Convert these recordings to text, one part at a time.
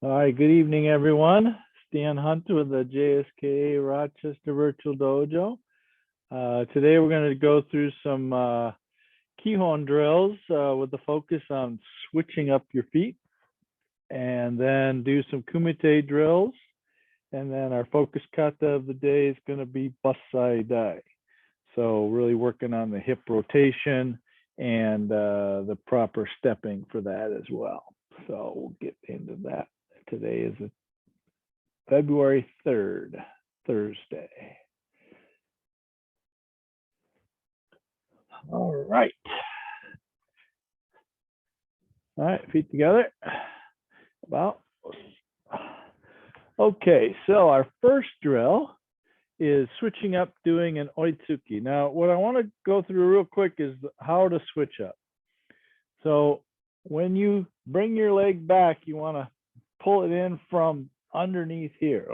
All right, good evening, everyone. Stan Hunt with the JSKA Rochester Virtual Dojo. Today we're going to go through some Kihon drills with the focus on switching up your feet, and then do some Kumite drills. And then our focus kata of the day is going to be Bassai Dai. So really working on the hip rotation and the proper stepping for that as well. So we'll get into that. Today is February 3rd, Thursday. All right. All right, feet together. About. Okay, so our first drill is switching up doing an Oitsuki. Now, what I want to go through real quick is how to switch up. So when you bring your leg back, you want to pull it in from underneath here.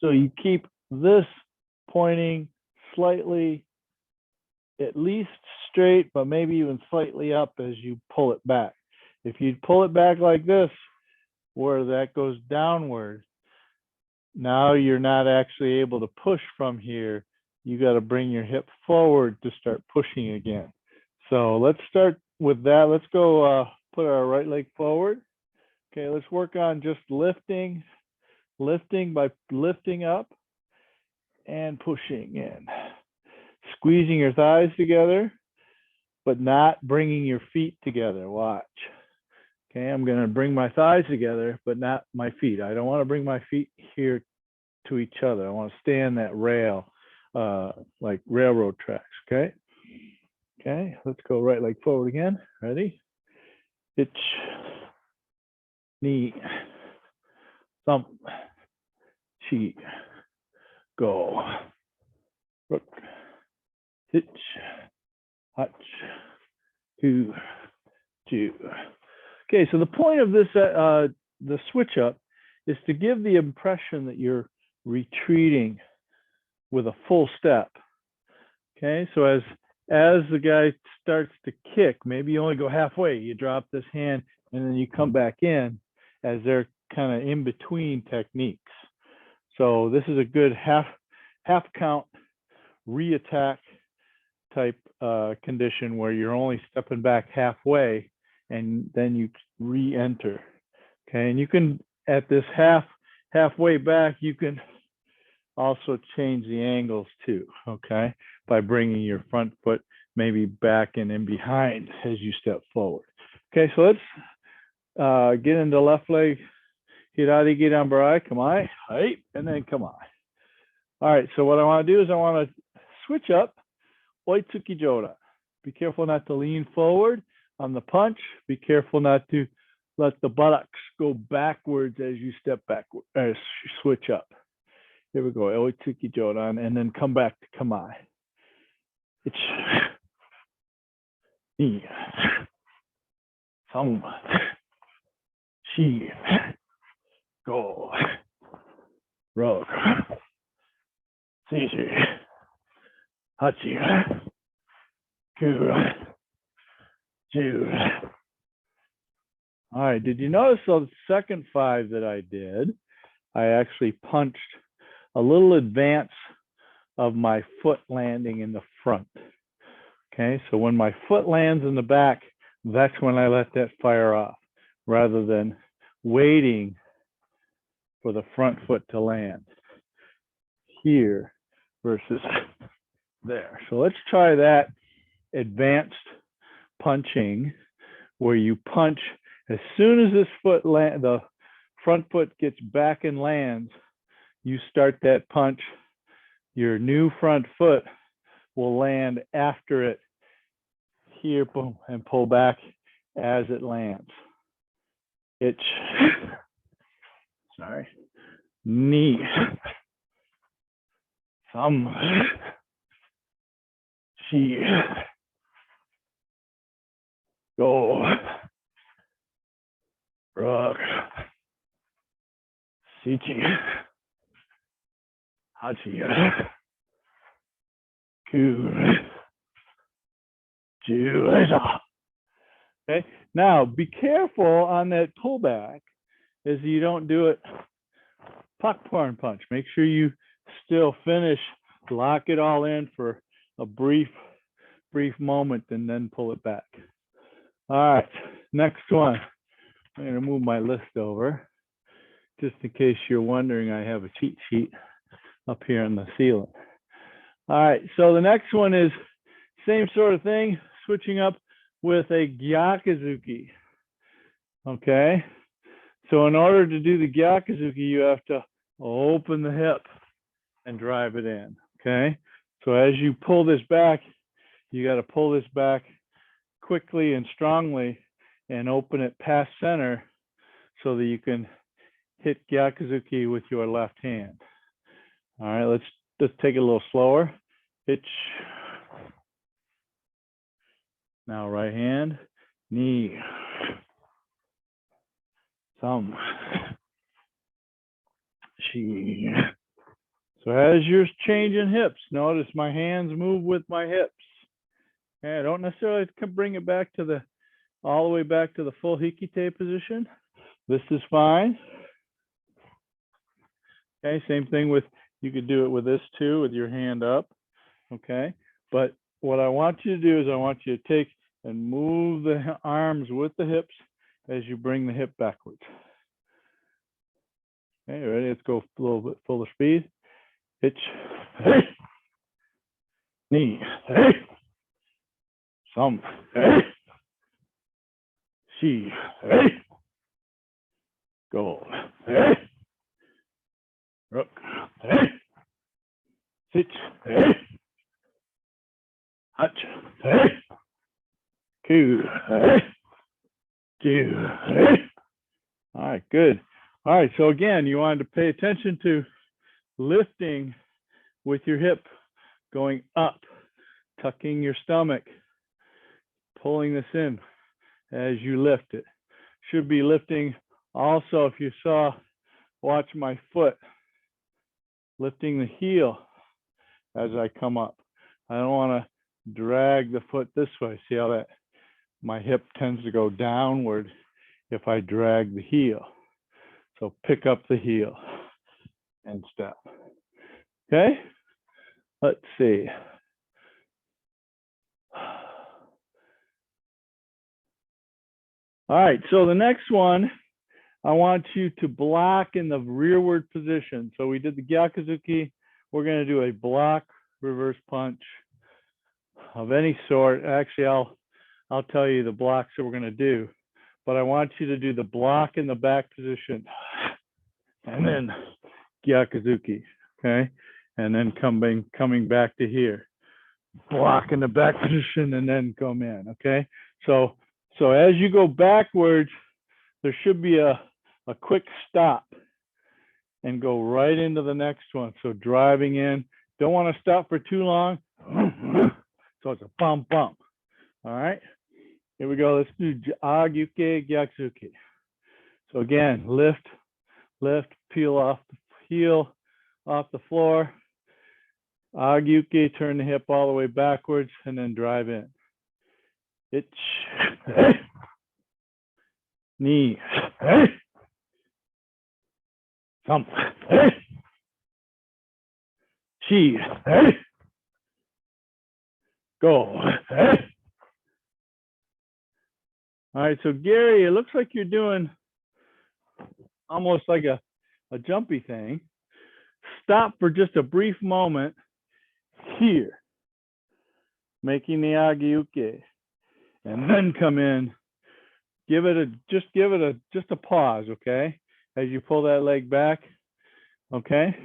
So you keep this pointing slightly, at least straight, but maybe even slightly up as you pull it back. If you pull it back like this, where that goes downward, now you're not actually able to push from here. You got to bring your hip forward to start pushing again. So let's start with that. Let's go put our right leg forward. Okay, let's work on just lifting by lifting up and pushing in. Squeezing your thighs together, but not bringing your feet together. Watch. Okay, I'm going to bring my thighs together, but not my feet. I don't want to bring my feet here to each other. I want to stay on that rail, like railroad tracks. Okay. Okay, let's go right leg forward again. Ready? Hitch, knee, thump, chi, go, rook, hitch, hutch, two, two. Okay, so the point of this, the switch up, is to give the impression that you're retreating with a full step. Okay, so as the guy starts to kick, maybe you only go halfway. You drop this hand and then you come back in, as they're kind of in between techniques. So this is a good half count re-attack type condition where you're only stepping back halfway and then you re-enter. Okay, and you can, at this halfway back, you can also change the angles too, okay, by bringing your front foot maybe back and in behind as you step forward. Okay, so let's get into left leg. Hirari Girambarai, come on, right, and then come on. All right, so what I want to do is I want to switch up Oitsuki Joda. Be careful not to lean forward on the punch. Be careful not to let the buttocks go backwards as you step backward, switch up. Here we go, Oitsuki Jodan, and then come back to Kamai. It's Some Shi Go Rog Sishi Hachi Ku Ju. All right, did you notice the second five that I did? I actually punched a little advance of my foot landing in the front. Okay, so when my foot lands in the back, that's when I let that fire off, rather than waiting for the front foot to land here versus there. So let's try that advanced punching, where you punch as soon as this foot the front foot gets back and lands, you start that punch. Your new front foot will land after it here, boom, and pull back as it lands. Itch, sorry, knee, thumb, chi, go, rock, sichi, hachi, ku, ju. Okay, now be careful on that pullback is you don't do it popcorn punch. Make sure you still finish, lock it all in for a brief moment, and then pull it back. All right, next one. I'm going to move my list over just in case you're wondering. I have a cheat sheet up here on the ceiling. All right, so the next one is same sort of thing, switching up with a Gyakazuki. Okay, so in order to do the Gyakazuki, you have to open the hip and drive it in. Okay, so as you pull this back, you got to pull this back quickly and strongly and open it past center so that you can hit Gyakazuki with your left hand. All right, let's take it a little slower. Hitch. Now right hand, knee, thumb, she. So as you're changing hips, notice my hands move with my hips. Okay, I don't necessarily bring it back to all the way back to the full hikite position. This is fine. Okay, same thing with, you could do it with this too, with your hand up. Okay, but what I want you to do is I want you to take and move the arms with the hips as you bring the hip backwards. Okay, ready? Let's go a little bit fuller speed. Hitch, hey, knee, hey, thumb, hey, she, hey, go, hey, rook, hey, hitch, hey, hutch, hey, two, hey, two, hey. All right, good. All right, so again, you wanted to pay attention to lifting with your hip going up, tucking your stomach, pulling this in as you lift it. Should be lifting also, if you saw, watch my foot, lifting the heel as I come up. I don't want to drag the foot this way. See how that my hip tends to go downward if I drag the heel. So pick up the heel and step. Okay, let's see. All right, so the next one, I want you to block in the rearward position. So we did the Gyakazuki. We're going to do a block reverse punch of any sort. Actually, I'll tell you the blocks that we're going to do, but I want you to do the block in the back position and then Gyakazuki, okay? And then coming back to here, block in the back position and then come in, okay? So as you go backwards, there should be a quick stop and go right into the next one. So driving in, don't want to stop for too long. So it's a bump. All right, here we go. Let's do Agyuke Yaksuki. So again, lift, peel off the heel off the floor. Agyuke, turn the hip all the way backwards and then drive in. Itch, hey, knee, hey, thump, hey, chi, hey, go, hey. All right, so Gary, it looks like you're doing almost like a jumpy thing. Stop for just a brief moment here, making the Agyuke, and then come in. Just a pause, okay? As you pull that leg back, okay?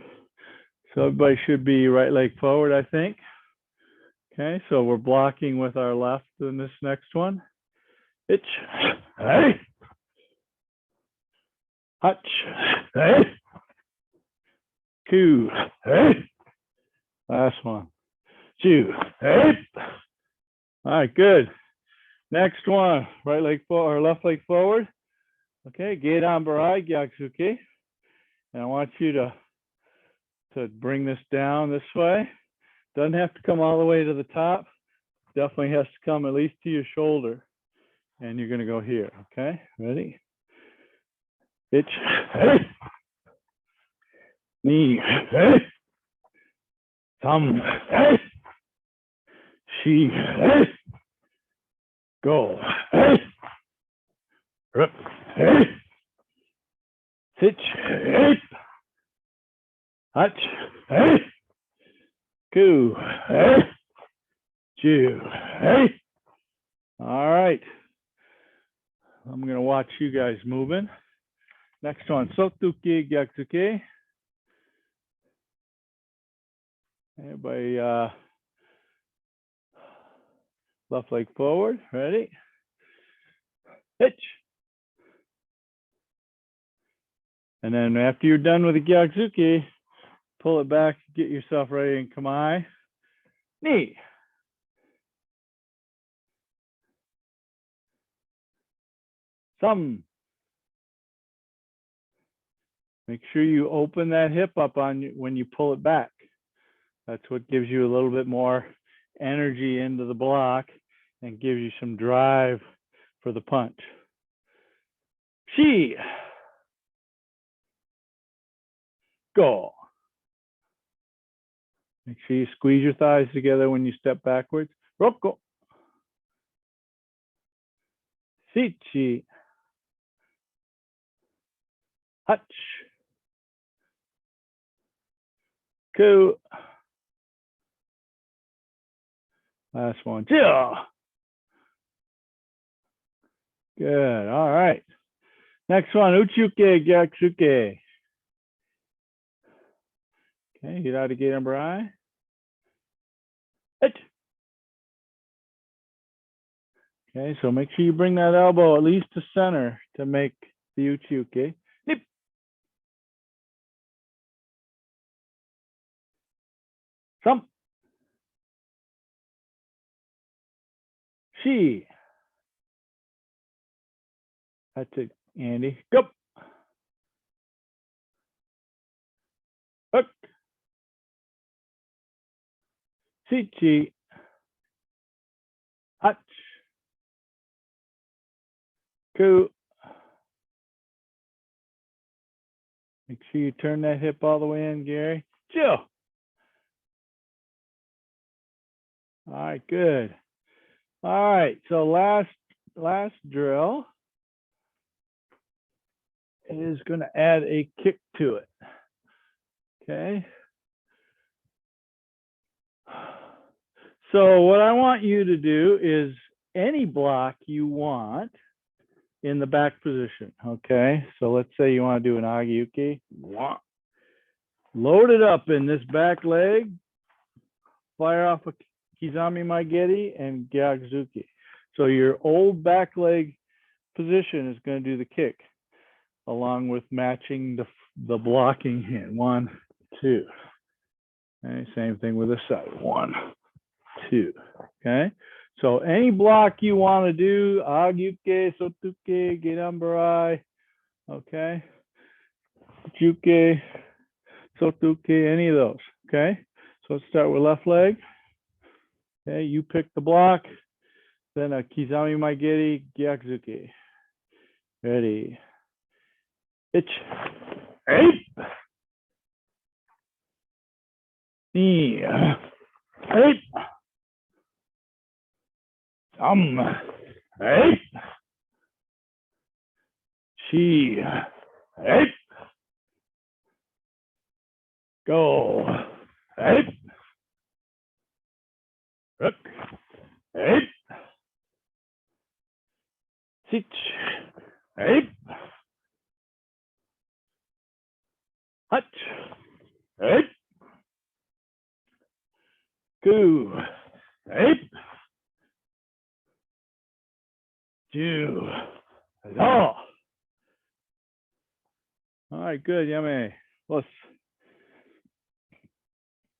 So everybody should be right leg forward, I think. Okay, so we're blocking with our left in this next one. Itch, hey, hutch, hey, two, hey, last one, two, hey. All right, good. Next one, right leg forward or left leg forward. Okay, Geidan Barai Yaksuki. And I want you to bring this down this way. Doesn't have to come all the way to the top. Definitely has to come at least to your shoulder. And you're going to go here. Okay, ready? Hitch. Knee. Thumb. She. Go. Rook. Hitch. Hutch. Coo. Chew. All right. I'm going to watch you guys moving. Next one, Sotuki Gyaksuki. Everybody, left leg forward. Ready? Hitch. And then after you're done with the Gyakazuki, pull it back, get yourself ready in Kamae. Knee. Thumb. Make sure you open that hip up on you when you pull it back. That's what gives you a little bit more energy into the block and gives you some drive for the punch. She. Go. Make sure you squeeze your thighs together when you step backwards. Roko. Sichi. Hutch. Ku. Last one. Jill. Good. All right. Next one. Uchuke Gyaksuki. Okay. Get out of gate number I. Hitch. Okay. So make sure you bring that elbow at least to center to make the Uchuke. Nip. Thump. She. That's it, Andy. Go. Hook. Sichi. Hutch. Ku. Make sure you turn that hip all the way in, Gary. Chill. All right, good. All right, so last drill is going to add a kick to it. Okay. So what I want you to do is any block you want in the back position. Okay. So let's say you want to do an Agiuki. Load it up in this back leg. Fire off a Kizami Maigeri and Gyakazuki. So your old back leg position is going to do the kick, along with matching the blocking hand. 1, 2. Okay, same thing with this side. 1, 2. Okay. So any block you want to do, Agyuke, Sotuke, Gerambarai, okay, Juke, Sotuke, any of those. Okay. So let's start with left leg. Okay, you pick the block, then a Kizami Maigeri, Gyakazuki. Ready. Hitch. Eight. Knee. Eight. Thumb. Eight. She. Eight. Go. Eight. Rook. Eight. Sit. Eight. Hutch. Eight. Ku. Eight. Ju. All right, good, yummy. Plus.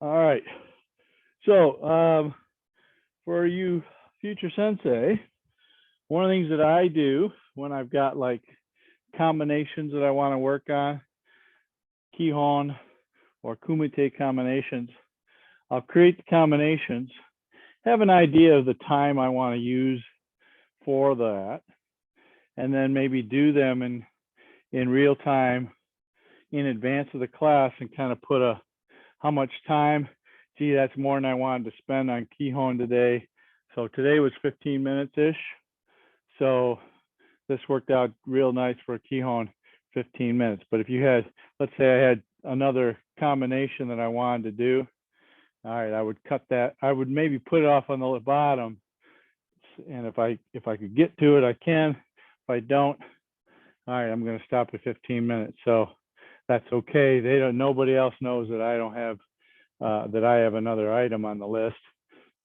All right. So for you future sensei, one of the things that I do when I've got like combinations that I want to work on, Kihon or Kumite combinations, I'll create the combinations, have an idea of the time I want to use for that, and then maybe do them in real time in advance of the class and kind of put how much time. Gee, that's more than I wanted to spend on Kihon today. So today was 15 minutes-ish. So this worked out real nice for a Kihon, 15 minutes. But if you had, let's say I had another combination that I wanted to do, all right, I would cut that. I would maybe put it off on the bottom. And if I could get to it, I can. If I don't, all right, I'm going to stop at 15 minutes. So that's okay. Nobody else knows that I don't have, that I have another item on the list.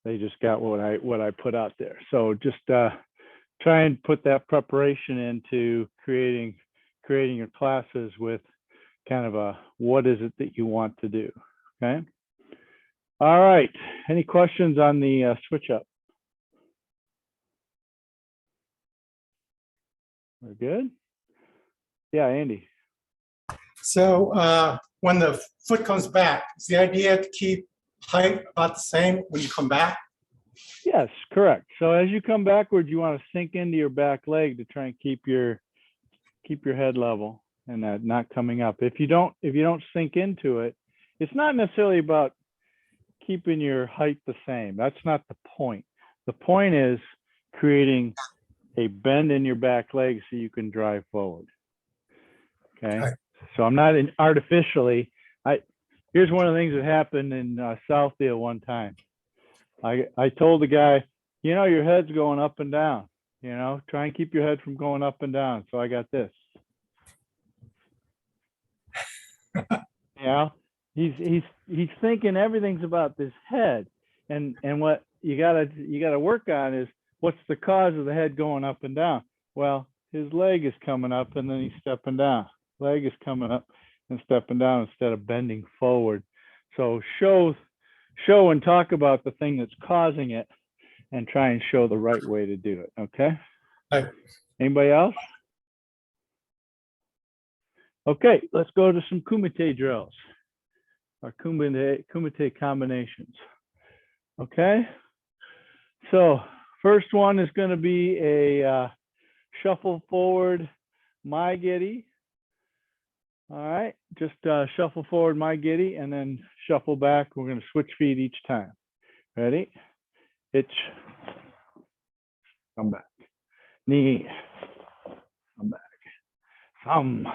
They just got what I put out there. So just try and put that preparation into creating your classes with kind of what is it that you want to do, okay? All right, any questions on the switch up? We're good? Yeah, Andy. So when the foot comes back, is the idea to keep height about the same when you come back? Yes, correct. So as you come backwards, you want to sink into your back leg to try and keep your head level and that not coming up. If you don't sink into it, it's not necessarily about keeping your height the same. That's not the point. The point is creating a bend in your back leg so you can drive forward. Okay. So I'm not artificially. Here's one of the things that happened in Southfield one time. I told the guy, you know, your head's going up and down. You know, try and keep your head from going up and down. So I got this. You know, he's thinking everything's about this head, and what you gotta work on is what's the cause of the head going up and down. Well, his leg is coming up and then he's stepping down. Leg is coming up and stepping down instead of bending forward. So show and talk about the thing that's causing it and try and show the right way to do it. Okay. Right. Anybody else? Okay, let's go to some Kumite drills or Kumite combinations. Okay. So first one is going to be a shuffle forward my giddy. All right, just shuffle forward my giddy and then shuffle back. We're going to switch feet each time. Ready? Hitch, come back. Knee, come back. Thumb,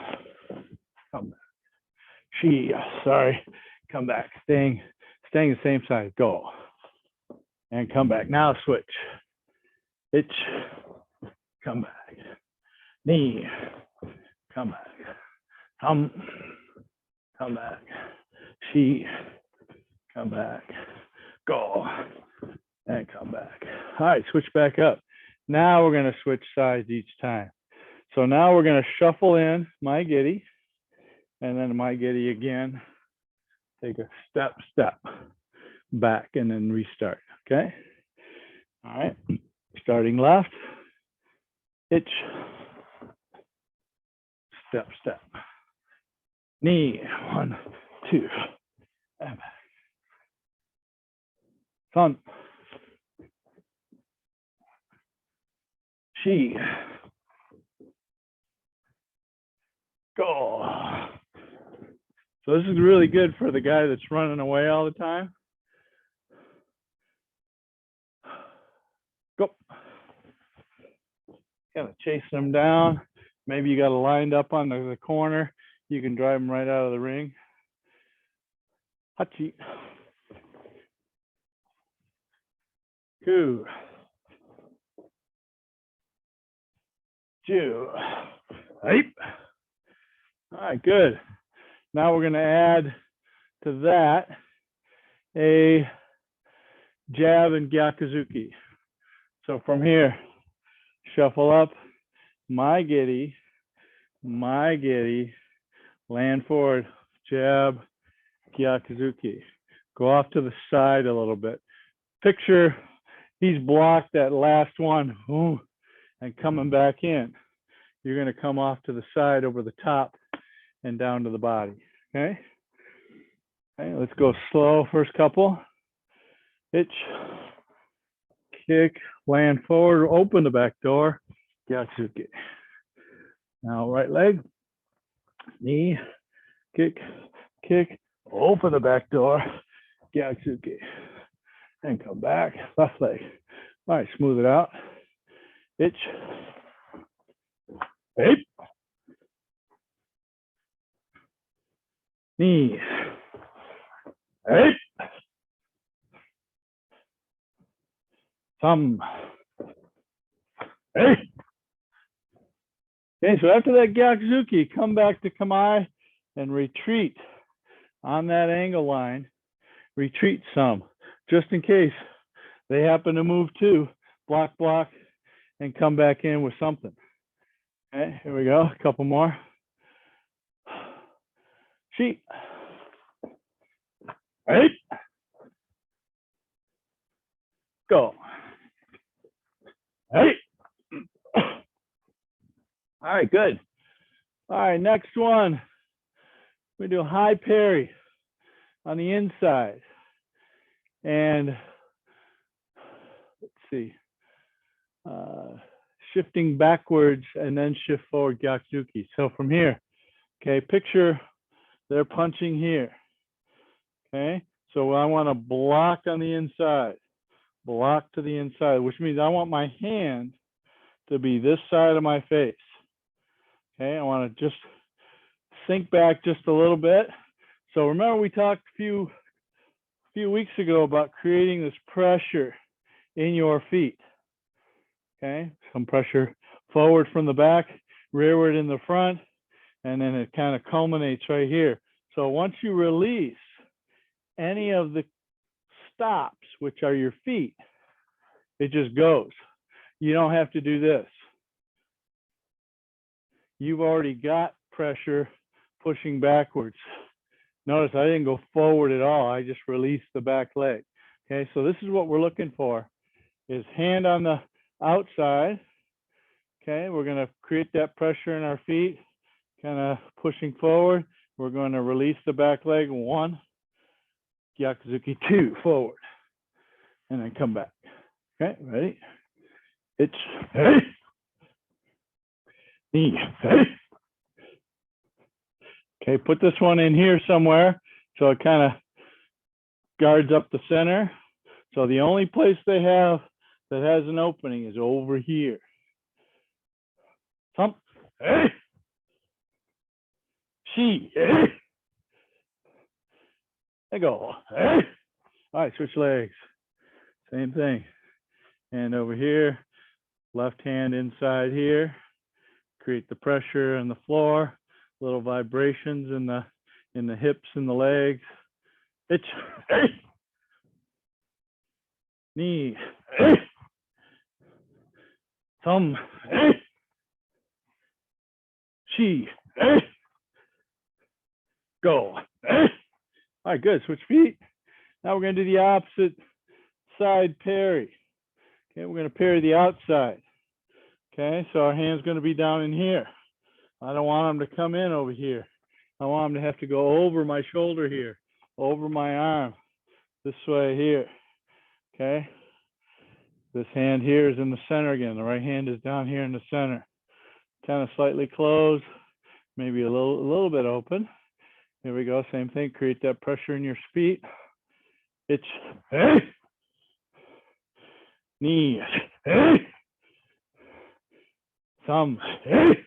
come back. She, sorry, come back. Staying the same side. Go. And come back. Now switch. Hitch, come back. Knee, come back. Thumb, come back. She, come back. Go. And come back. All right, switch back up. Now we're going to switch sides each time. So now we're going to shuffle in my giddy and then my giddy again. Take a step back and then restart. Okay. All right. Starting left. Hitch. Step. Knee. 1, 2. And back. Thumb. She. Go. So this is really good for the guy that's running away all the time. Go. Kind of chase them down. Maybe you got it lined up on the corner. You can drive them right out of the ring. Hachi. Ku. Ju. Ape. All right, good. Now we're going to add to that a jab and Gyakazuki. So from here, shuffle up, my giddy, land forward, jab, Gyakazuki. Go off to the side a little bit. Picture he's blocked that last one and coming back in. You're going to come off to the side over the top and down to the body. Okay. Okay, let's go slow. First couple. Hitch, kick, land forward, open the back door. Yaksuki. Now right leg. Knee, kick, kick, open the back door, Yaksuki, and come back, left leg. All right, smooth it out. Itch, hip, knee, hip, thumb, hip. Okay, so after that Gyakazuki, come back to Kamae and retreat on that angle line. Retreat some, just in case they happen to move too. Block, block, and come back in with something. Okay, here we go. A couple more. Sheet. Right. Go. Right. All right, good. All right, next one. We do a high parry on the inside. And let's see. Shifting backwards and then shift forward Gyakazuki. So from here, okay, picture they're punching here. Okay, so I want to block on the inside, block to the inside, which means I want my hand to be this side of my face. Okay, I want to just sink back just a little bit. So remember we talked a few weeks ago about creating this pressure in your feet. Okay, some pressure forward from the back, rearward in the front, and then it kind of culminates right here. So once you release any of the stops, which are your feet, it just goes. You don't have to do this. You've already got pressure pushing backwards. Notice I didn't go forward at all. I just released the back leg. Okay, so this is what we're looking for, is hand on the outside. Okay, we're going to create that pressure in our feet, kind of pushing forward. We're going to release the back leg, 1, Gyakazuki 2, forward, and then come back. Okay, ready? It's hey, knee, hey. Okay, put this one in here somewhere so it kind of guards up the center. So the only place they have that has an opening is over here. Thump, hey, she, hey. They go, hey. All right, switch legs. Same thing. Hand over here, left hand inside here. Create the pressure on the floor. Little vibrations in the hips and the legs. Itch, hey. Knee, hey. Thumb, hey. She, hey. Go, hey. All right, good. Switch feet. Now we're going to do the opposite side parry. Okay, we're going to parry the outside. Okay, so our hand's going to be down in here. I don't want them to come in over here. I want them to have to go over my shoulder here, over my arm, this way here. Okay, this hand here is in the center again. The right hand is down here in the center. Kind of slightly closed, maybe a little bit open. Here we go, same thing. Create that pressure in your feet. It's hey. Knee, hey. Thumb, hey.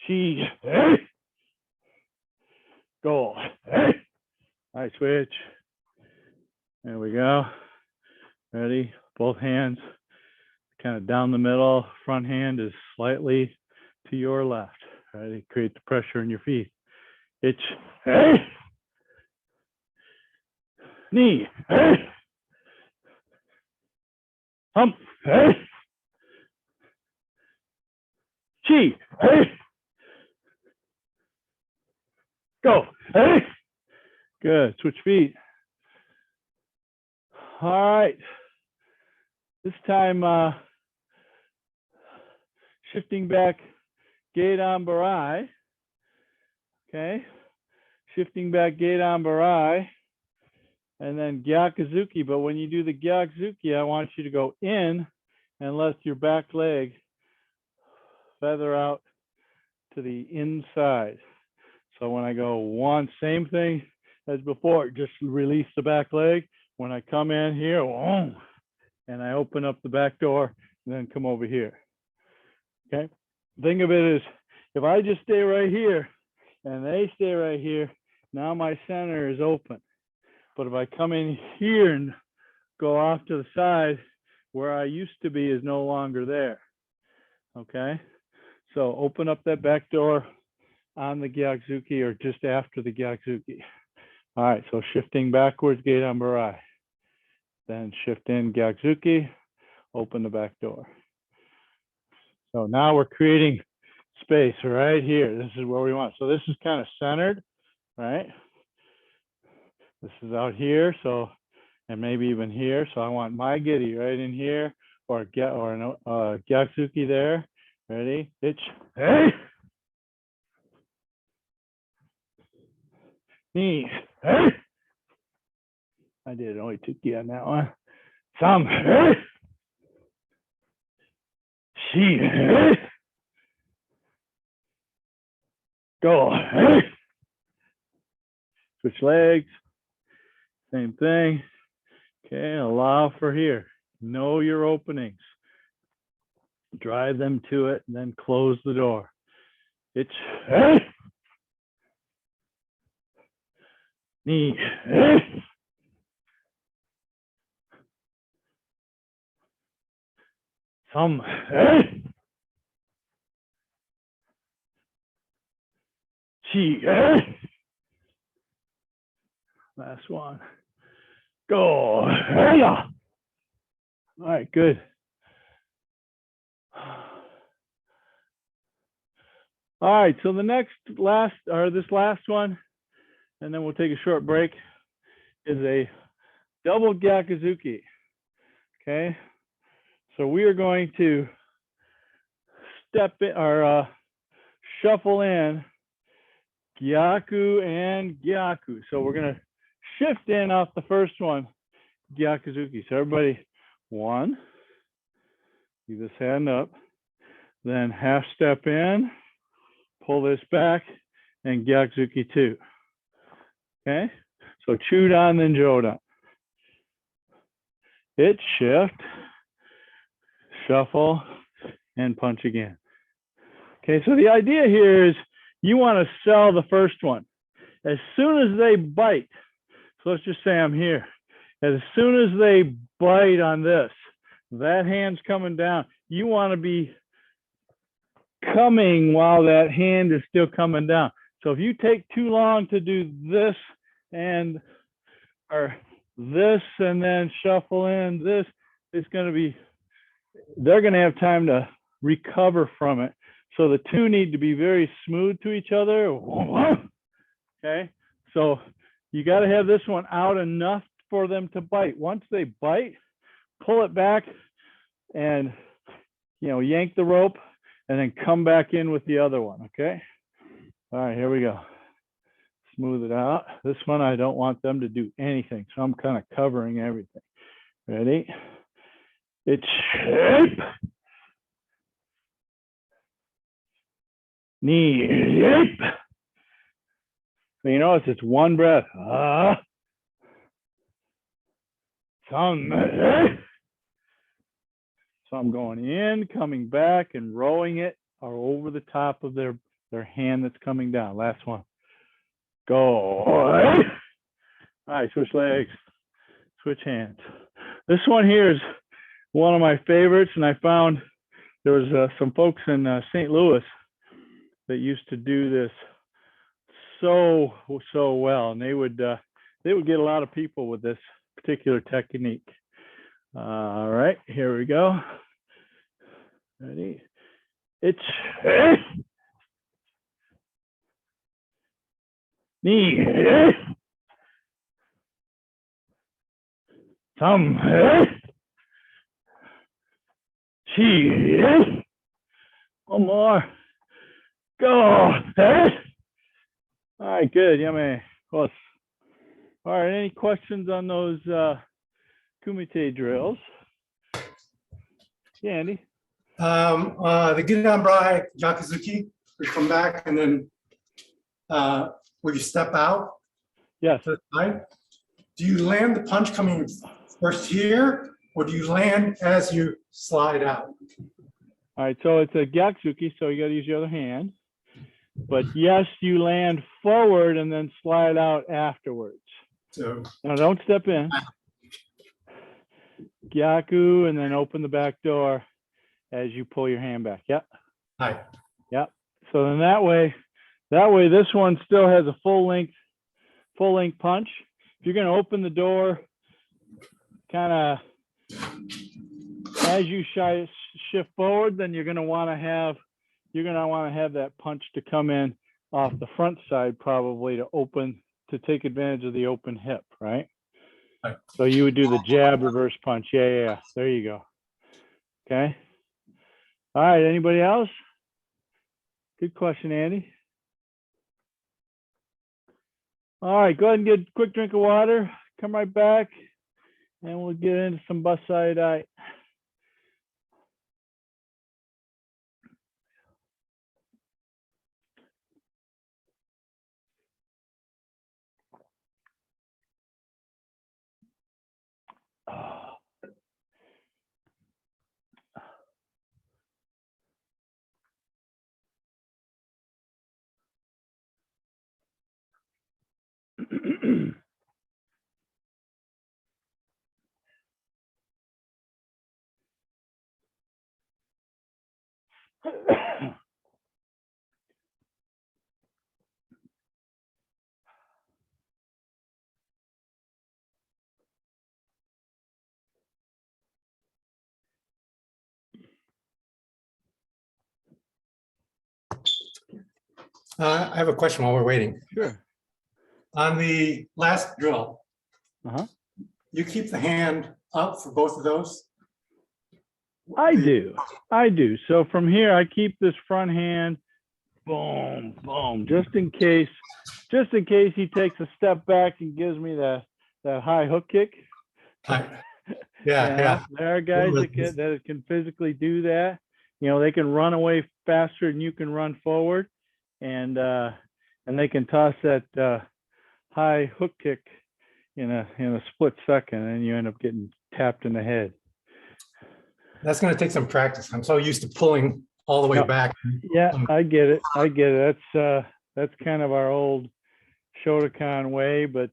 Chi, hey. Go, hey. All right, switch. There we go. Ready? Both hands kind of down the middle. Front hand is slightly to your left. Ready? Create the pressure in your feet. It's hey. Knee, hey. Hump, hey. Chi, hey. Go, hey. Good. Switch feet. All right. This time, shifting back, Gedan Barai. Okay. Shifting back, Gedan Barai. And then Gyakazuki. But when you do the Gyakazuki, I want you to go in and let your back leg feather out to the inside. So when I go one, same thing as before, just release the back leg. When I come in here, and I open up the back door, and then come over here. Okay. Think of it as if I just stay right here and they stay right here, now my center is open. But if I come in here and go off to the side, where I used to be is no longer there. Okay. So open up that back door on the Gyakazuki or just after the Gyakazuki. All right, so shifting backwards, Gedan Barai. Then shift in Gyakazuki, open the back door. So now we're creating space right here. This is where we want. So this is kind of centered, right? This is out here, so, and maybe even here. So I want my Giri right in here, or Gyakazuki there. Ready? Itch. Hey! Knee. Hey! I did Oitsuki on that one. Some. Hey! She. Hey! Go. Hey! Switch legs. Same thing. Okay, allow for here. Know your openings. Drive them to it, and then close the door. It's hey! Knee. Hey! Some. Hey! Chi. Hey! Last one. Go. Hey! All right, good. All right, so the this last one, and then we'll take a short break, is a double Gyakazuki. Okay, so we are going to step in or shuffle in Gyaku and Gyaku. So we're going to shift in off the first one, Gyakazuki. So everybody, one, leave this hand up, then half step in, pull this back, and Gyakazuki 2. Okay, so Chudan, then Jodan. Hit, shift, shuffle, and punch again. Okay, so the idea here is you want to sell the first one. As soon as they bite, so let's just say I'm here. As soon as they bite on this, that hand's coming down. You want to be coming while that hand is still coming down. So if you take too long to do this and or this and then shuffle in this, it's going to be, they're going to have time to recover from it. So the two need to be very smooth to each other. Okay, so you got to have this one out enough for them to bite. Once they bite, pull it back and, you know, yank the rope and then come back in with the other one. Okay, all right, here we go. Smooth it out. This one, I don't want them to do anything, so I'm kind of covering everything. Ready? It's shape. Knee. Shape. So you notice it's one breath. Tongue. So I'm going in, coming back, and rowing it or over the top of their hand that's coming down. Last one. Go. All right, switch legs, switch hands. This one here is one of my favorites, and I found there was some folks in St. Louis that used to do this so well, and they would get a lot of people with this particular technique. All right, here we go. Ready? It's knee, thumb, chi, one more, go. All right, good, yummy, close. All right, any questions on those Kumite drills? Yeah, Andy? The Ginanbrai Yakazuki, we come back, and then will you step out Yes. to the side? Do you land the punch coming first here, or do you land as you slide out? All right, so it's a Yaksuki, so you got to use your other hand. But yes, you land forward and then slide out afterwards. So Now don't step in. Gyaku, and then open the back door as you pull your hand back. Yep. hi. Yep. So then that way this one still has a full length punch. If you're going to open the door kind of as you shift forward, then you're going to want to have that punch to come in off the front side, probably to take advantage of the open hip, right? Right. So you would do the jab reverse punch. Yeah. There you go. Okay. All right. Anybody else? Good question, Andy. All right. Go ahead and get a quick drink of water. Come right back, and we'll get into some Bassai Dai. I have a question while we're waiting. Sure. On the last drill, Uh-huh. you keep the hand up for both of those? I do. So from here, I keep this front hand, boom, boom, just in case he takes a step back and gives me that high hook kick. Hi. Yeah. There are guys that can physically do that. You know, they can run away faster than you can run forward, and they can toss that high hook kick in a split second, and you end up getting tapped in the head. That's going to take some practice. I'm so used to pulling all the way back. Yeah, I get it. That's kind of our old Shotokan way, but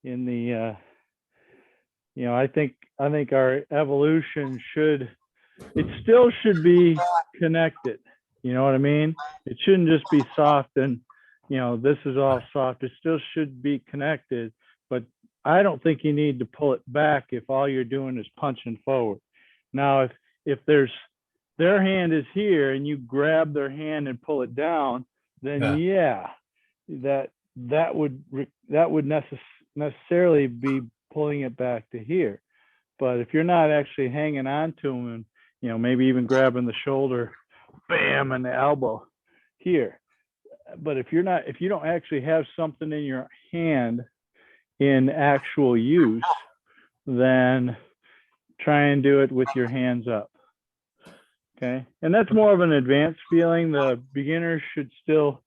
in the I think our evolution should be connected. You know what I mean? It shouldn't just be soft and this is all soft. It still should be connected, but I don't think you need to pull it back if all you're doing is punching forward. Now, if their hand is here and you grab their hand and pull it down, then that would necessarily be pulling it back to here. But if you're not actually hanging on to them and maybe even grabbing the shoulder, bam, and the elbow here. But if you don't actually have something in your hand in actual use, then try and do it with your hands up. Okay, and that's more of an advanced feeling. The beginners should still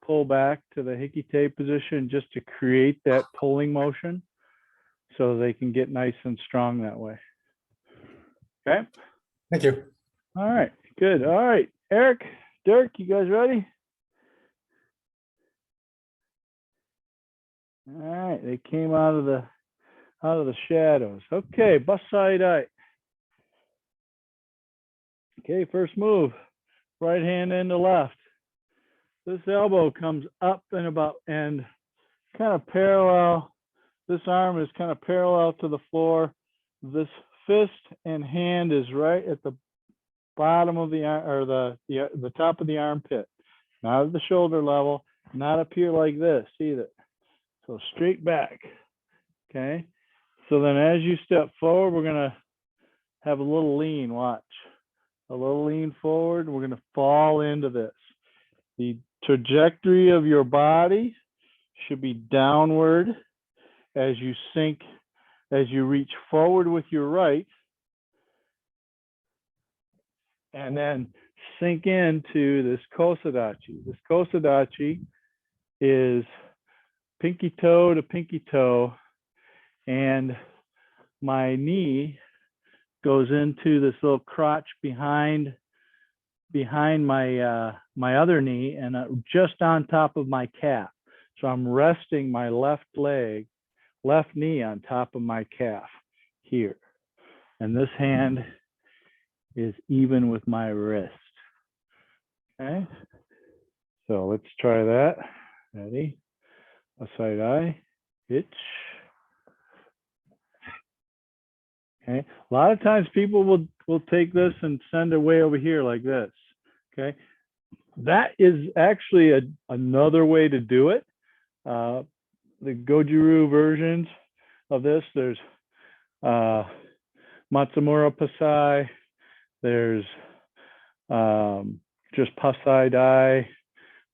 pull back to the hikite position just to create that pulling motion so they can get nice and strong that way. Okay. Thank you. All right, good. All right, Eric, Dirk, you guys ready? All right, they came out of the shadows. Okay, Bassai Dai. Okay, first move, right hand into left. This elbow comes up and kind of parallel. This arm is kind of parallel to the floor. This fist and hand is right at the bottom of the arm, or the top of the armpit, not at the shoulder level, not up here like this either. So straight back. Okay. So then as you step forward, we're going to have a little lean. Watch. A little lean forward. We're going to fall into this. The trajectory of your body should be downward as you sink, as you reach forward with your right, and then sink into this kosadachi. This kosadachi is pinky toe to pinky toe, and my knee goes into this little crotch behind my my other knee, and just on top of my calf. So I'm resting my left knee on top of my calf here, and this hand is even with my wrist. Okay, so let's try that. Ready? Bassai Dai, hitch. Okay, a lot of times people will take this and send it way over here like this. Okay, that is actually another way to do it. The Goju-ryu versions of this, there's Matsumura Bassai, there's just Bassai Dai.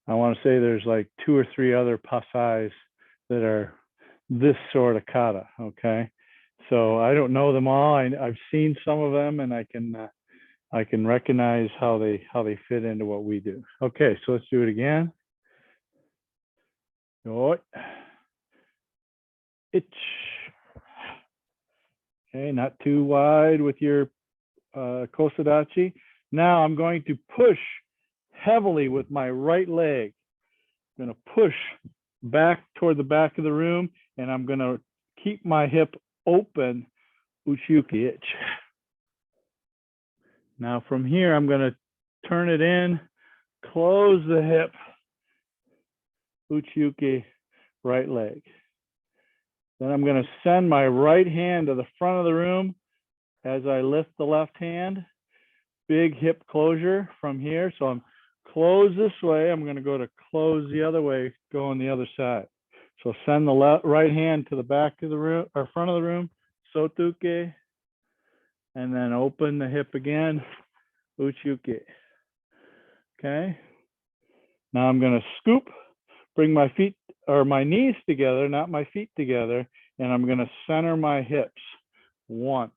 I want to say there's like 2 or 3 other Bassais that are this sort of kata. Okay, so I don't know them all. I've seen some of them, and I can recognize how they fit into what we do. Okay, so let's do it again. Itch. Okay, not too wide with your kosadachi. Now I'm going to push heavily with my right leg. I'm going to push back toward the back of the room, and I'm going to keep my hip open, Uchiuki itch. Now from here, I'm going to turn it in, close the hip, Uchiuki right leg. Then I'm going to send my right hand to the front of the room as I lift the left hand. Big hip closure from here. So I'm close this way. I'm going to go to close the other way, go on the other side. So send the right hand to the back of the room or front of the room, Sotuke, and then open the hip again, Uchiuki. Okay. Now I'm going to scoop, bring my feet or my knees together, not my feet together, and I'm going to center my hips. 1.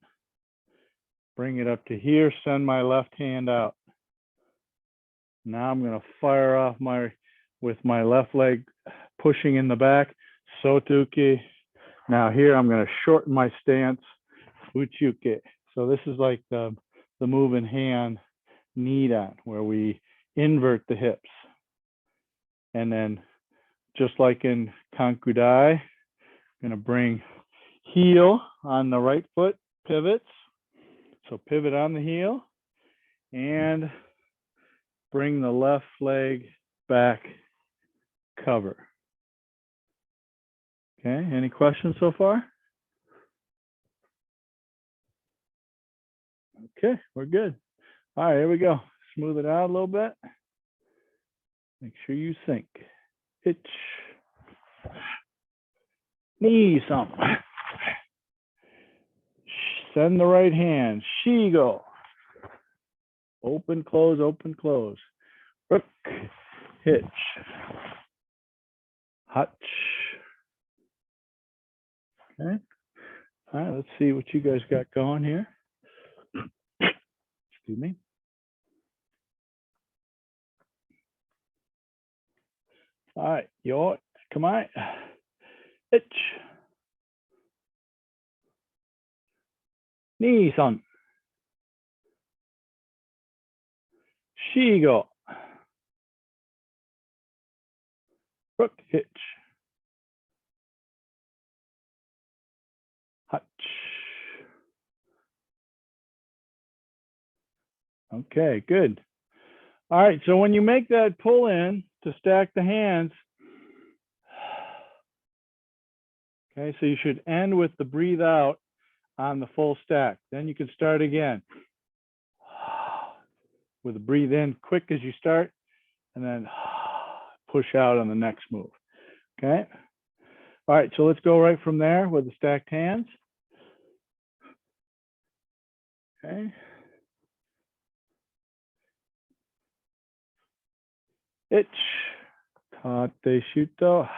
Bring it up to here, send my left hand out. Now I'm going to fire off with my left leg pushing in the back, Sotuki. Now here I'm going to shorten my stance, Uchiuki. So this is like the move in hand, knee down, where we invert the hips. And then just like in Kankudai, I'm going to bring heel on the right foot, pivots. So pivot on the heel and bring the left leg back, cover. Okay, any questions so far? Okay, we're good. All right, here we go. Smooth it out a little bit. Make sure you sink. Itch. Knee some. Send the right hand. Shigo. Open, close, open, close. Rook. Hitch. Hutch. Okay. All right, let's see what you guys got going here. Excuse me. All right, yo, come on. Itch. Knee son. Shigo. Rook hitch. Hutch. Okay, good. All right, so when you make that pull in to stack the hands, okay, so you should end with the breathe out on the full stack. Then you can start again with the breathe in quick as you start, and then push out on the next move. Okay. All right, so let's go right from there with the stacked hands. Okay. Itch. Tate shuto.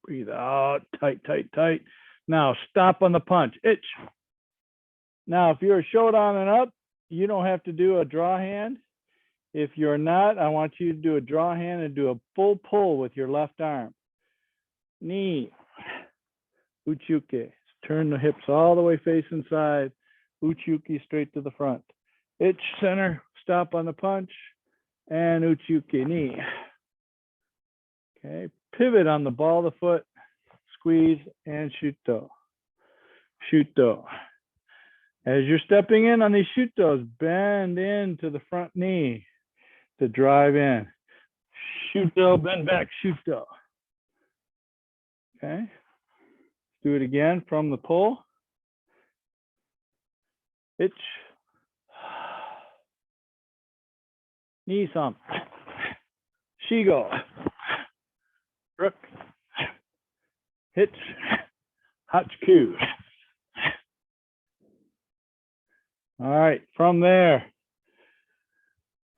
Breathe out. Tight, tight, tight. Now stop on the punch. Itch. Now, if you're a shodan and up, you don't have to do a draw hand. If you're not, I want you to do a draw hand and do a full pull with your left arm. Knee, Uchuke. Turn the hips all the way face inside. Uchuki straight to the front. Itch center, stop on the punch, and Uchuki knee. Okay, pivot on the ball of the foot, squeeze, and shuto. Shuto. As you're stepping in on these shutos, bend into the front knee to drive in. Shuto, bend back, shuto. Okay. Do it again from the pull. Itch. Knee thump. Shigo. Rook. Hitch. Hachiku. All right, from there, I'm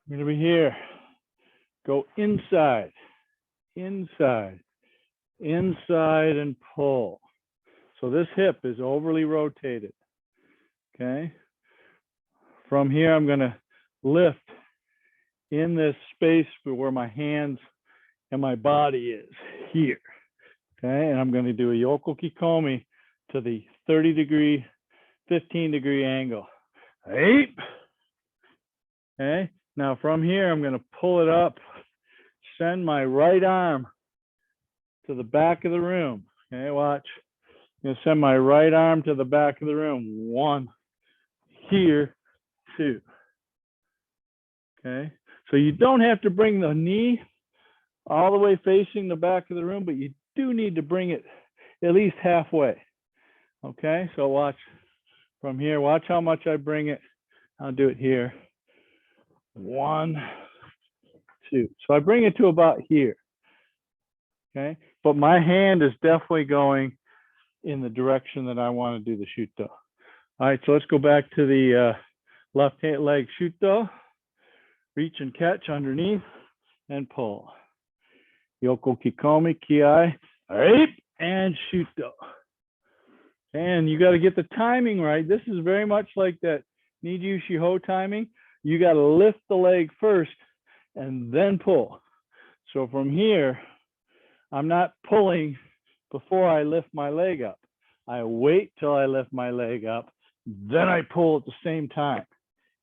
going to be here. Go inside, inside, inside, and pull. So this hip is overly rotated. Okay. From here, I'm going to lift in this space where my hands and my body is here. Okay. And I'm going to do a Yoko Kikomi to the 30-degree, 15-degree angle. Right. Okay. Now from here, I'm going to pull it up, send my right arm to the back of the room. Okay. Watch. I'm going to send my right arm to the back of the room. 1, here, 2. Okay. So you don't have to bring the knee all the way facing the back of the room, but you do need to bring it at least halfway. Okay. So watch from here. Watch how much I bring it. I'll do it here. 1, 2. So I bring it to about here. Okay. But my hand is definitely going in the direction that I want to do the shuto. All right. So let's go back to the left hand leg shuto. Reach and catch underneath and pull. Yoko Kikomi, Ki. All right. And shuto. And you got to get the timing right. This is very much like that Niju Shiho timing. You got to lift the leg first and then pull. So from here, I'm not pulling before I lift my leg up. I wait till I lift my leg up, then I pull at the same time.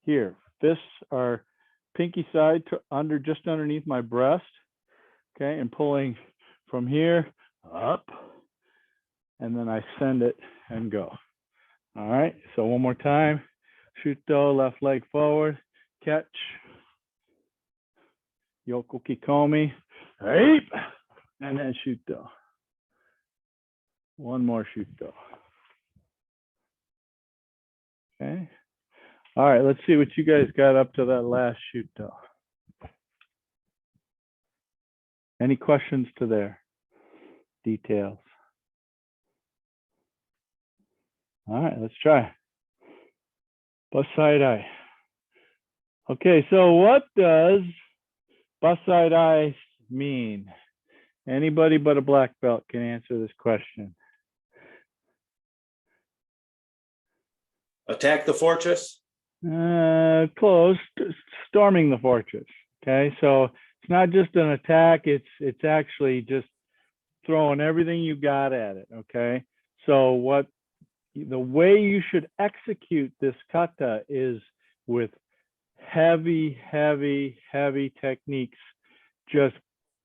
Here, fists are pinky side to under, just underneath my breast. Okay, and pulling from here up, and then I send it and go. All right, so one more time. Shuto, left leg forward, catch. Yoko Kikomi, right, and then shuto. One more shuto. Okay. All right, let's see what you guys got up to that last shuto. Any questions to their details? All right, let's try. Bassai Dai. Okay, so what does Bassai Dai mean? Anybody but a black belt can answer this question. Attack the fortress? Close. Storming the fortress. Okay, so it's not just an attack, it's actually just throwing everything you got at it. Okay, so the way you should execute this kata is with heavy techniques, just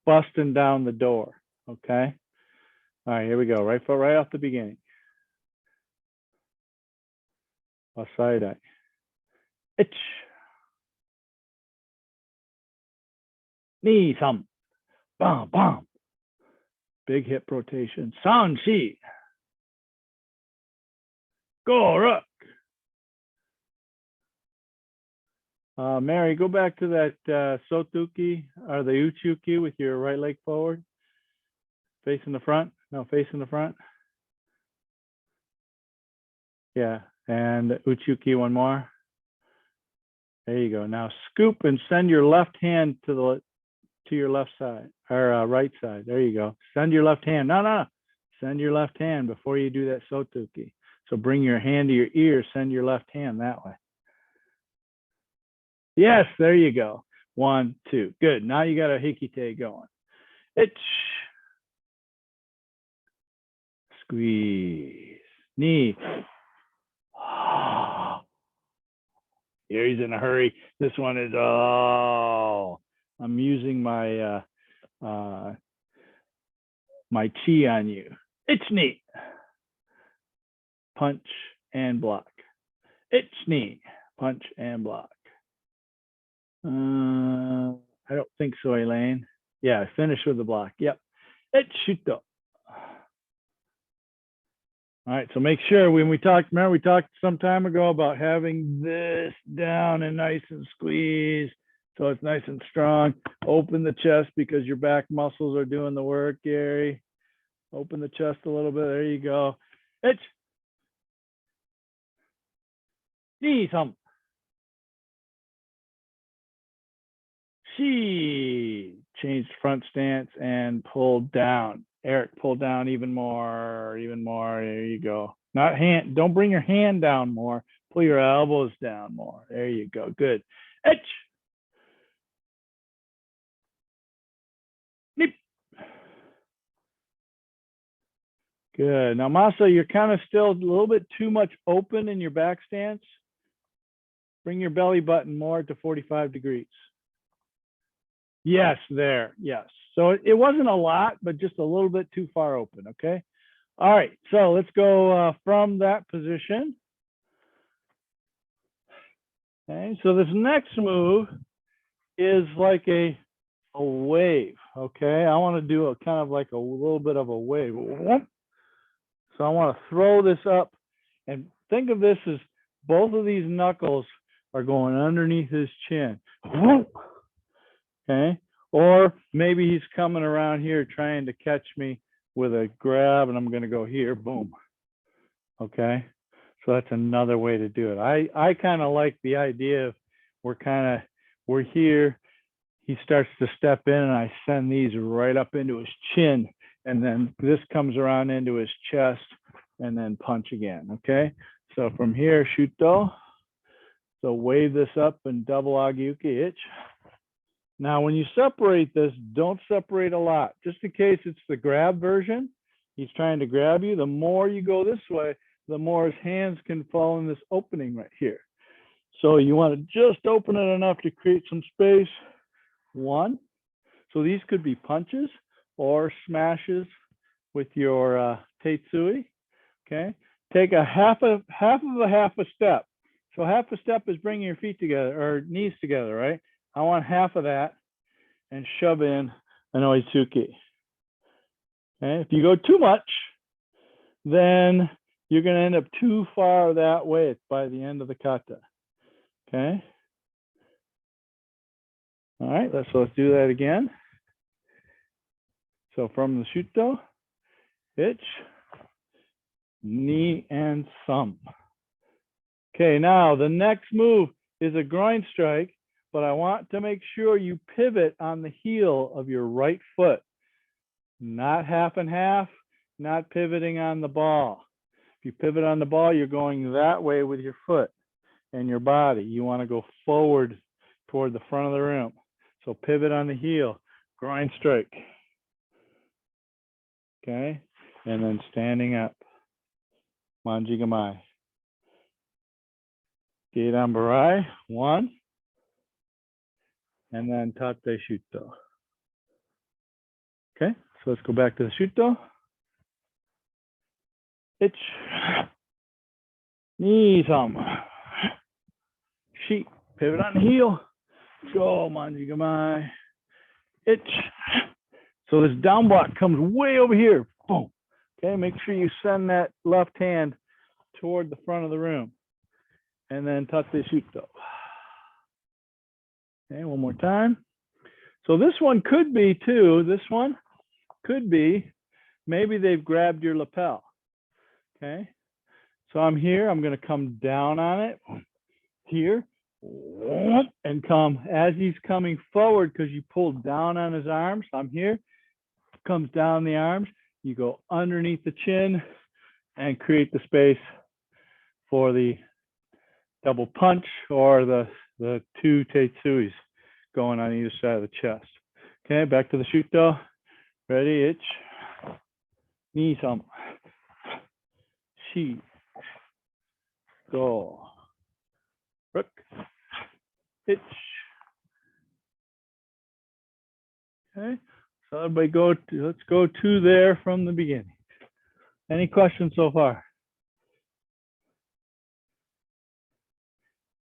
busting down the door. Okay, all right, here we go. Right off the beginning. Bassai Dai. Itch. Knee thump. Bam, bam. Big hip rotation. San shi. Go rook. Mary, go back to that sotuki or the uchuki with your right leg forward. Facing the front. No, facing the front. Yeah, and uchuki one more. There you go. Now scoop and send your left hand to your left side or right side. There you go. Send your left hand. No. Send your left hand before you do that sotuki. So bring your hand to your ear. Send your left hand that way. Yes, there you go. 1, 2. Good. Now you got a hikite going. Itch. Squeeze. Knee. Here he's in a hurry. This one is, oh, I'm using my my chi on you. Itch knee. Punch and block. Itch knee. Punch and block. I don't think so, Elaine. Yeah, finish with the block. Yep. Itch shuto. All right, so make sure when we talked, remember we talked some time ago about having this down and nice and squeezed so it's nice and strong. Open the chest because your back muscles are doing the work, Gary. Open the chest a little bit. There you go. Itch. Knee thump. She changed front stance and pulled down. Eric, pull down even more, even more. There you go. Not hand. Don't bring your hand down more. Pull your elbows down more. There you go. Good. Itch. Nip. Good. Now, Masa, you're kind of still a little bit too much open in your back stance. Bring your belly button more to 45 degrees. Yes, there. Yes. So it wasn't a lot, but just a little bit too far open. Okay. All right. So let's go from that position. Okay. So this next move is like a wave. Okay. I want to do a kind of like a little bit of a wave. So I want to throw this up and think of this as both of these knuckles are going underneath his chin. Okay. Or maybe he's coming around here trying to catch me with a grab and I'm going to go here, boom. Okay. So that's another way to do it. I kind of like the idea of we're here. He starts to step in and I send these right up into his chin. And then this comes around into his chest and then punch again. Okay. So from here, shuto. So wave this up and double agyuki itch. Now, when you separate this, don't separate a lot. Just in case it's the grab version, he's trying to grab you. The more you go this way, the more his hands can fall in this opening right here. So you want to just open it enough to create some space. 1. So these could be punches or smashes with your tetsui. Okay. Take a half a step. So half a step is bringing your feet together or knees together, right? I want half of that and shove in an Oitsuki. Okay. If you go too much, then you're going to end up too far that way by the end of the kata. Okay. All right. Let's do that again. So from the shuto, itch, knee, and thumb. Okay. Now the next move is a groin strike. But I want to make sure you pivot on the heel of your right foot, not half and half, not pivoting on the ball. If you pivot on the ball, you're going that way with your foot and your body. You want to go forward toward the front of the room. So pivot on the heel, groin strike. Okay, and then standing up, manji gamai. Geidan barai, 1. And then tate shuto. Okay, so let's go back to the shuto. Itch. Knee thumb. Sheet. Pivot on the heel. Go, manji gamai. Itch. So this down block comes way over here. Boom. Okay, make sure you send that left hand toward the front of the room. And then tate shuto. Okay, one more time. So this one could be too, this one could be, maybe they've grabbed your lapel. Okay. So I'm here, I'm going to come down on it here and come as he's coming forward because you pulled down on his arms. I'm here, comes down the arms. You go underneath the chin and create the space for the double punch or the 2 tetsuis. going on either side of the chest. Okay, back to the shoot though. Ready, itch. Knee thump. Shi. Go. Rook. Itch. Okay, so everybody let's go to there from the beginning. Any questions so far?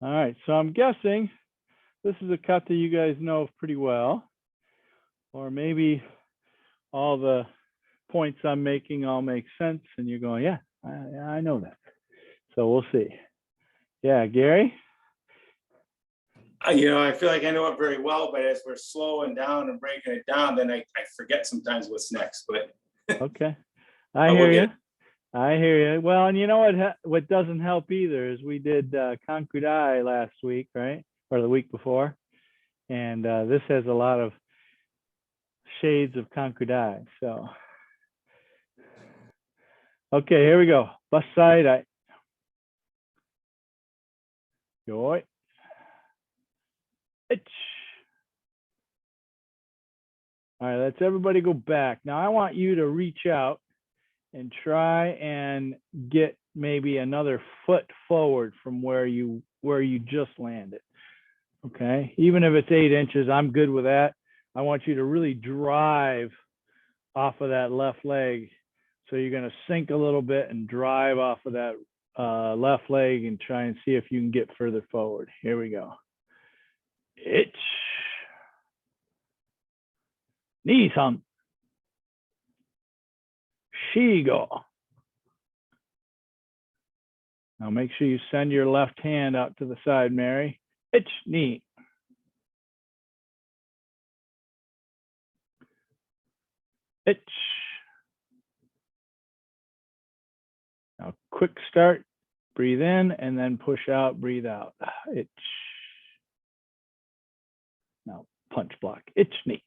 All right, so I'm guessing this is a kata you guys know pretty well, or maybe all the points I'm making all make sense and you're going, yeah, I know that. So we'll see. Yeah, Gary? I feel like I know it very well, but as we're slowing down and breaking it down, then I forget sometimes what's next. But okay, I we'll hear get you. I hear you. Well, and you know what doesn't help either is we did Kankudai last week, right? Or the week before. And this has a lot of shades of Kankudai. So, okay, here we go. Bassai Dai. Yoi. Itch. All right, let's everybody go back. Now I want you to reach out and try and get maybe another foot forward from where you just landed. Okay, even if it's 8 inches, I'm good with that. I want you to really drive off of that left leg. So you're going to sink a little bit and drive off of that left leg and try and see if you can get further forward. Here we go. Itch. Knee thump. Shigo. Now make sure you send your left hand out to the side, Mary. Itch, knee. Itch. Now quick start. Breathe in and then push out, breathe out. Itch. Now punch block. Itch, knee.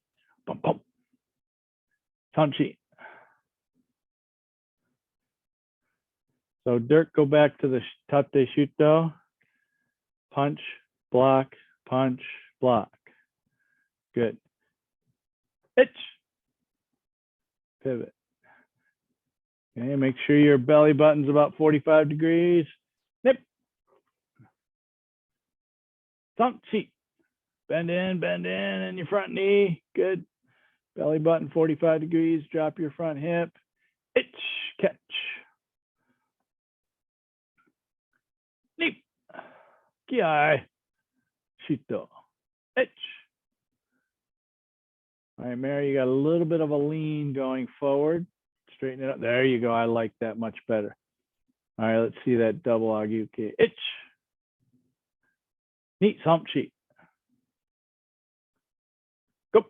Bump, bump. Tanchi. So Dirk, go back to the tate shuto. Punch, block, punch, block. Good. Itch. Pivot. Okay, make sure your belly button's about 45 degrees. Nip. Tanchi. Bend in, and your front knee. Good. Belly button 45 degrees. Drop your front hip. Itch. Catch. Nip. Kiai. Shito. Itch. All right, Mary, you got a little bit of a lean going forward. Straighten it up. There you go. I like that much better. All right, let's see that double agyuki. Itch. Neat hump sheet. Go.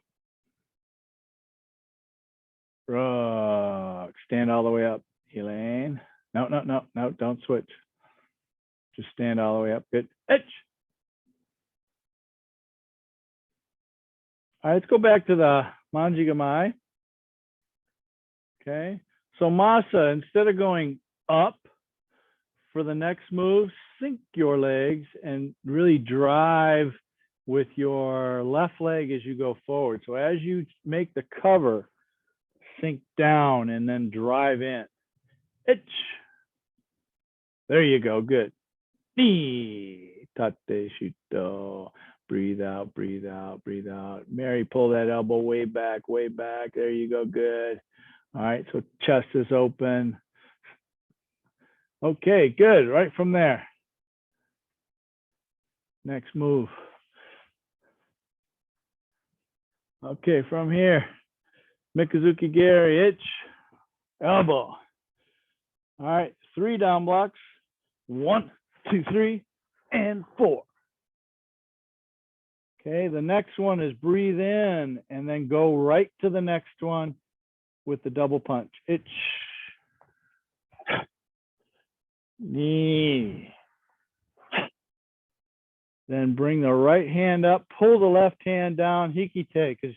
Rock. Stand all the way up, Elaine. No, don't switch. Just stand all the way up. Good. Itch. All right, let's go back to the Manjigamai. Okay, so Masa, instead of going up for the next move, sink your legs and really drive with your left leg as you go forward. So as you make the cover, sink down and then drive in. Itch. There you go, good. Tate shuto. Breathe out, breathe out, breathe out. Mary, pull that elbow way back, way back. There you go, good. All right, so chest is open. Okay, good, right from there. Next move. Okay, from here, Mikazuki Gary, itch, elbow. All right, 3 down blocks. 1, 2, 3, and 4. Okay, the next one is breathe in and then go right to the next one with the double punch. Itch. Knee. Then bring the right hand up, pull the left hand down, hikite, because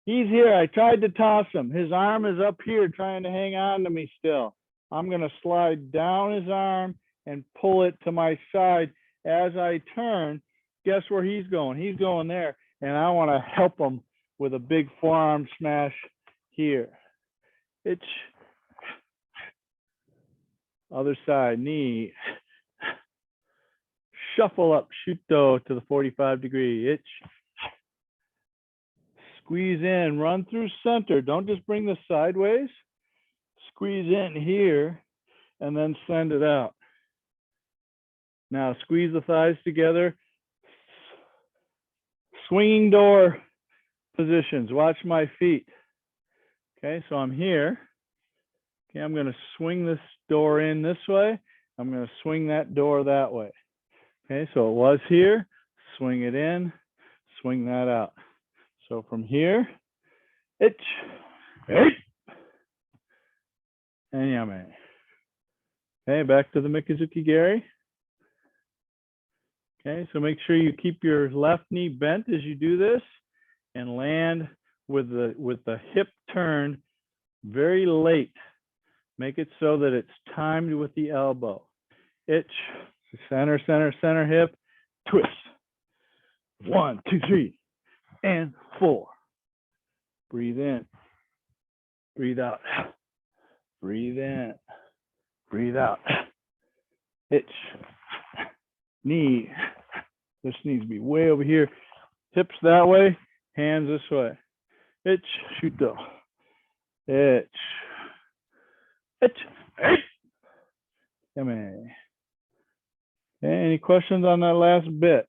he's here. I tried to toss him. His arm is up here trying to hang on to me still. I'm going to slide down his arm and pull it to my side as I turn. Guess where he's going? He's going there. and I want to help them with a big forearm smash here. Itch. Other side, knee. Shuffle up, shuto to the 45-degree. Itch. Squeeze in, run through center. Don't just bring this sideways. Squeeze in here and then send it out. Now squeeze the thighs together. Swinging door positions. Watch my feet. Okay, so I'm here. Okay, I'm going to swing this door in this way. I'm going to swing that door that way. Okay, so it was here. Swing it in. Swing that out. So from here, itch, and yame. Okay, back to the Mikazuki Gary. Okay, so make sure you keep your left knee bent as you do this and land with the hip turn very late. Make it so that it's timed with the elbow. Itch, center, center, center hip, twist. 1, 2, 3, and 4. Breathe in, breathe out, breathe in, breathe out. Itch, knee. This needs to be way over here. Hips that way, hands this way. Itch, shuto. Itch. Itch. Come in. Okay, any questions on that last bit?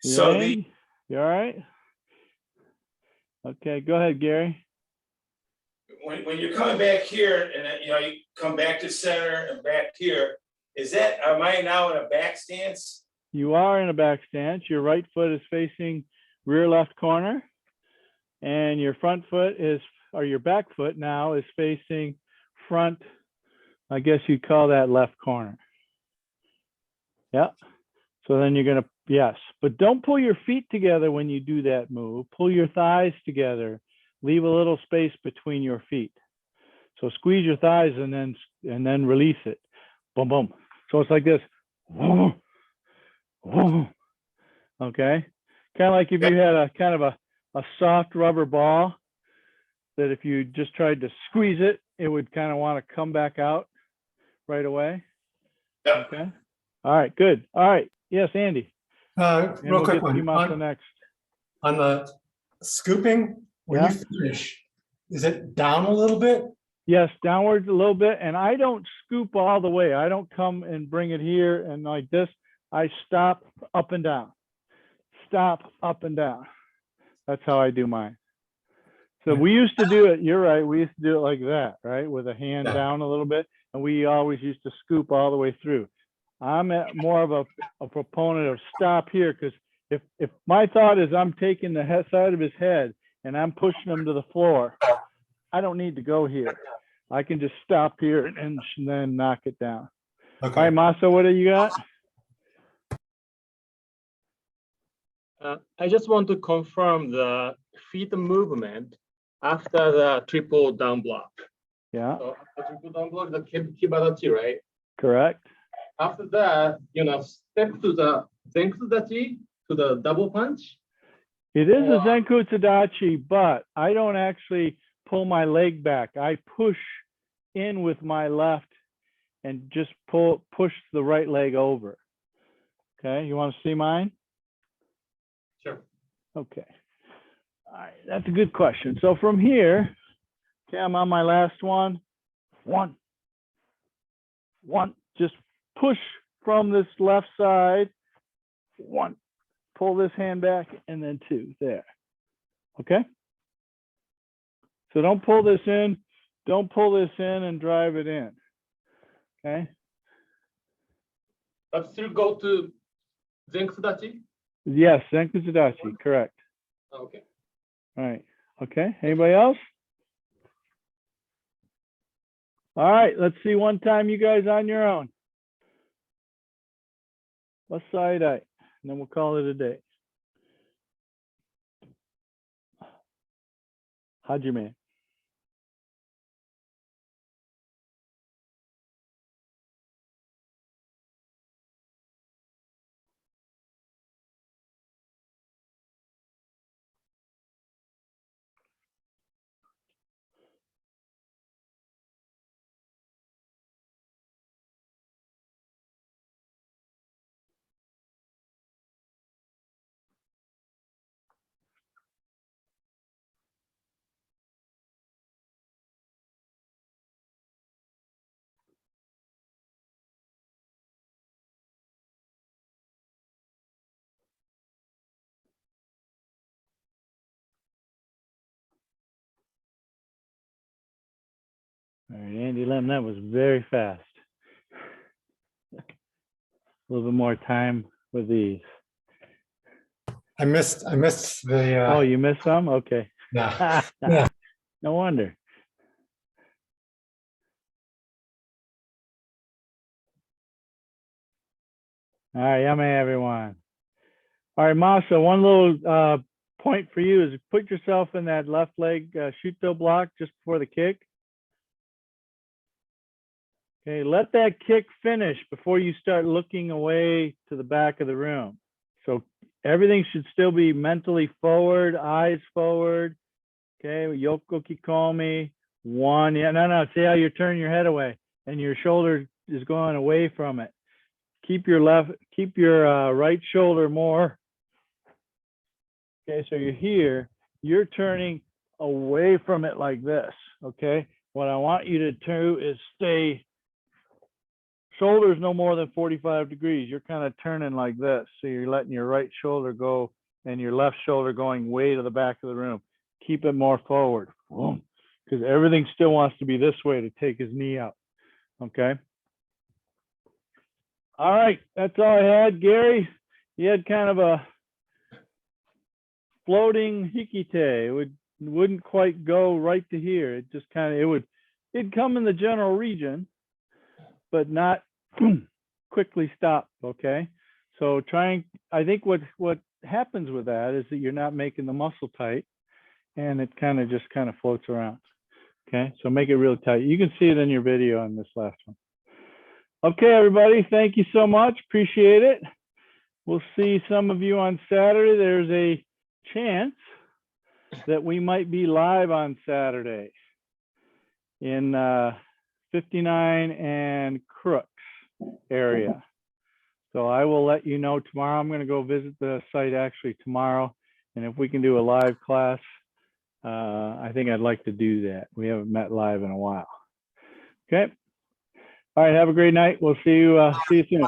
So You all right? Okay, go ahead, Gary. when you're coming back here and then, you come back to center and back here, am I now in a back stance? You are in a back stance. Your right foot is facing rear left corner, and your front foot or your back foot now is facing front. I guess you'd call that left corner. Yeah. So then you're going to, yes, but don't pull your feet together when you do that move. Pull your thighs together. Leave a little space between your feet. So squeeze your thighs and then release it. Boom, boom. So it's like this. Okay. Kind of like if you had a kind of a soft rubber ball that if you just tried to squeeze it, it would kind of want to come back out right away. Yep. Okay. All right, good. All right. Yes, Andy. Real quick one. Next. On the scooping, when you finish, is it down a little bit? Yes, downwards a little bit. And I don't scoop all the way. I don't come and bring it here and like this. I stop, up and down. Stop, up and down. That's how I do mine. So we used to do it, you're right, we used to do it like that, right? With a hand down a little bit. And we always used to scoop all the way through. I'm more of a proponent of stop here, because if my thought is I'm taking the side of his head and I'm pushing him to the floor, I don't need to go here. I can just stop here and then knock it down. Okay. All right, Masa, what do you got? I just want to confirm the feet movement after the triple down block. Yeah. So after triple down block, the kibadachi, right? Correct. After that, step to the zenkutsudachi, to the double punch. It is a zenkutsudachi, but I don't actually pull my leg back. I push in with my left and just push the right leg over. Okay, you want to see mine? Sure. Okay. All right, that's a good question. So from here, okay, I'm on my last one. One. Just push from this left side. 1. Pull this hand back, and then 2. There. Okay? So don't pull this in. Don't pull this in and drive it in. Okay? But still go to zenkutsudachi? Yes, zenkutsudachi, correct. Okay. All right. Okay. Anybody else? All right. Let's see one time you guys on your own. Bassai Dai, and then we'll call it a day. Hajime. All right, Andy Lim, that was very fast. A little bit more time with these. I missed the, Oh, you missed some? Okay. yeah. Yeah. No wonder. All right, yummy, everyone. All right, Masa, one little point for you is put yourself in that left leg shuto block just before the kick. Okay, let that kick finish before you start looking away to the back of the room. So everything should still be mentally forward, eyes forward. Okay, Yoko Kikomi, one. Yeah, no. See how you're turning your head away and your shoulder is going away from it. Keep your right shoulder more. Okay, so you're here, you're turning away from it like this. Okay, what I want you to do is stay shoulders no more than 45 degrees. You're kind of turning like this. So you're letting your right shoulder go and your left shoulder going way to the back of the room. Keep it more forward because everything still wants to be this way to take his knee out. Okay. All right. That's all I had. Gary, you had kind of a floating hikite. It wouldn't quite go right to here. It just kind of, it'd come in the general region, but not quickly stop. Okay. So I think what happens with that is that you're not making the muscle tight and it kind of floats around. Okay. So make it real tight. You can see it in your video on this last one. Okay, everybody. Thank you so much. Appreciate it. We'll see some of you on Saturday. There's a chance that we might be live on Saturday in 59 and Crooks area. So I will let you know tomorrow. I'm going to go visit the site actually tomorrow. And if we can do a live class, I think I'd like to do that. We haven't met live in a while. Okay. All right. Have a great night. We'll see you soon.